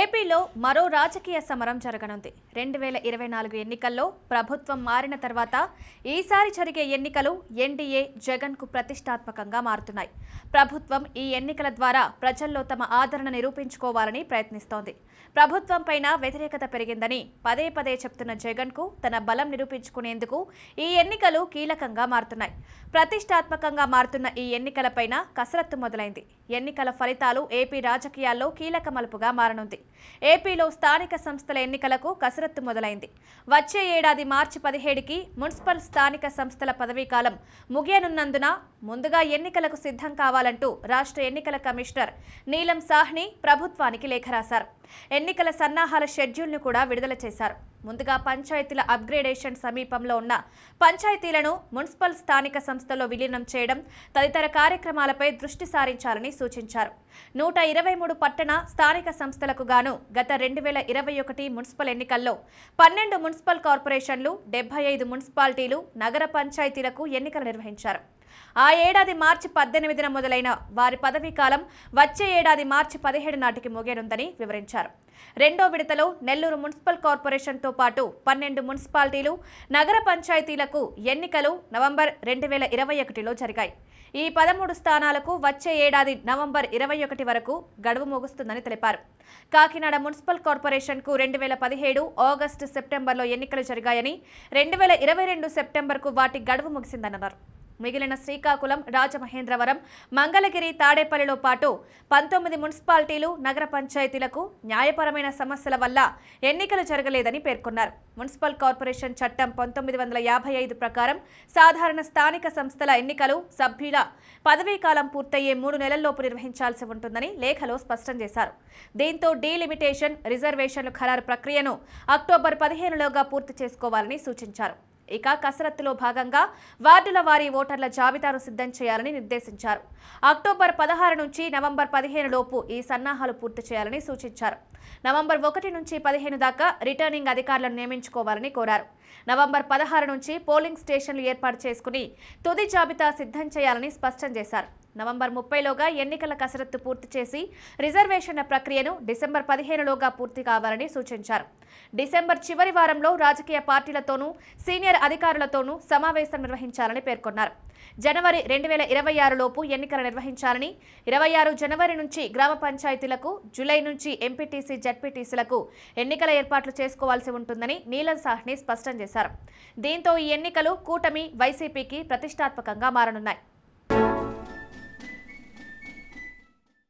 ఏపీలో మరో రాజకీయ సమరం జరగనుంది. 2024 ఎన్నికల్లో ప్రభుత్వం మారిన తర్వాత ఈసారి జరిగే ఎన్నికలు ఎన్డీఏ జగన్కు ప్రతిష్టాత్మకంగా మారుతున్నాయి. ప్రభుత్వం ఈ ఎన్నికల ద్వారా ప్రజల్లో తమ ఆదరణ నిరూపించుకోవాలని ప్రయత్నిస్తోంది. ప్రభుత్వంపైన వ్యతిరేకత పెరిగిందని పదే పదే చెప్తున్న జగన్కు తన బలం నిరూపించుకునేందుకు ఈ ఎన్నికలు కీలకంగా మారుతున్నాయి. ప్రతిష్టాత్మకంగా మారుతున్న ఈ ఎన్నికలపైన కసరత్తు మొదలైంది. ఎన్నికల ఫలితాలు ఏపీ రాజకీయాల్లో కీలక మలుపుగా మారనుంది. ఏపీలో స్థానిక సంస్థల ఎన్నికలకు కసరత్తు మొదలైంది. వచ్చే ఏడాది మార్చి 17కి మున్సిపల్ స్థానిక సంస్థల పదవీకాలం ముగియనున్నందున ముందుగా ఎన్నికలకు సిద్ధం కావాలంటూ రాష్ట్ర ఎన్నికల కమిషనర్ నీలం సాహ్ని ప్రభుత్వానికి లేఖ రాశారు. ఎన్నికల సన్నాహాల షెడ్యూల్ను కూడా విడుదల చేశారు. ముందుగా పంచాయతీల అప్గ్రేడేషన్ సమీపంలో ఉన్న పంచాయతీలను మున్సిపల్ స్థానిక సంస్థల్లో విలీనం చేయడం తదితర కార్యక్రమాలపై దృష్టి సారించాలని సూచించారు. 123 పట్టణ స్థానిక సంస్థలకు గాను గత 2021 మున్సిపల్ ఎన్నికల్లో 12 మున్సిపల్ కార్పొరేషన్లు, 75 మున్సిపాలిటీలు, నగర పంచాయతీలకు ఎన్నికలు నిర్వహించారు. ఆ ఏడాది మార్చి 18న మొదలైన వారి పదవీకాలం వచ్చే ఏడాది మార్చి 17 నాటికి ముగియనుందని వివరించారు. రెండో విడతలో నెల్లూరు మున్సిపల్ కార్పొరేషన్తో పాటు 12 మున్సిపాలిటీలు, నగర పంచాయతీలకు ఎన్నికలు నవంబర్ 2021లో జరిగాయి. ఈ 13 స్థానాలకు వచ్చే ఏడాది నవంబర్ 21 వరకు గడువు ముగుస్తుందని తెలిపారు. కాకినాడ మున్సిపల్ కార్పొరేషన్కు 2017 ఆగస్టు సెప్టెంబర్లో ఎన్నికలు జరిగాయని, 2022 సెప్టెంబర్కు వాటి గడువు ముగిసిందన్నారు. మిగిలిన శ్రీకాకుళం, రాజమహేంద్రవరం, మంగళగిరి, తాడేపల్లిలో పాటు 19 మున్సిపాలిటీలు, నగర పంచాయతీలకు న్యాయపరమైన సమస్యల వల్ల ఎన్నికలు జరగలేదని పేర్కొన్నారు. మున్సిపల్ కార్పొరేషన్ చట్టం 1955 ప్రకారం సాధారణ స్థానిక సంస్థల ఎన్నికలు సభ్యుల పదవీకాలం పూర్తయ్యే 3 నెలల్లోపు నిర్వహించాల్సి ఉంటుందని లేఖలో స్పష్టం చేశారు. దీంతో డీలిమిటేషన్, రిజర్వేషన్లు ఖరారు ప్రక్రియను అక్టోబర్ 15లోగా పూర్తి చేసుకోవాలని సూచించారు. ఇక కసరత్తులో భాగంగా వార్డుల వారీ ఓటర్ల జాబితాను సిద్ధం చేయాలని నిర్దేశించారు. అక్టోబర్ 16 నుంచి నవంబర్ 15 లోపు ఈ సన్నాహాలు పూర్తి చేయాలని సూచించారు. నవంబర్ 1 నుంచి 15 దాకా రిటర్నింగ్ అధికారులను నియమించుకోవాలని కోరారు. నవంబర్ 16 నుంచి పోలింగ్ స్టేషన్లు ఏర్పాటు చేసుకుని తుది జాబితా సిద్ధం చేయాలని స్పష్టం చేశారు. నవంబర్ 30లోగా ఎన్నికల కసరత్తు పూర్తి చేసి రిజర్వేషన్ల ప్రక్రియను డిసెంబర్ 15లోగా పూర్తి కావాలని సూచించారు. డిసెంబర్ చివరి వారంలో రాజకీయ పార్టీలతోనూ సీనియర్ అధికారులతోనూ సమావేశం నిర్వహించాలని పేర్కొన్నారు. జనవరి 2026 లోపు ఎన్నికలు నిర్వహించాలని, 26 జనవరి నుంచి గ్రామ పంచాయతీలకు, జూలై నుంచి ఎంపీటీసీ, జడ్పీటీసీలకు ఎన్నికల ఏర్పాట్లు చేసుకోవాల్సి ఉంటుందని నీలం సాహ్ని స్పష్టం చేశారు. దీంతో ఈ ఎన్నికలు కూటమి, వైసీపీకి ప్రతిష్టాత్మకంగా మారనున్నాయి.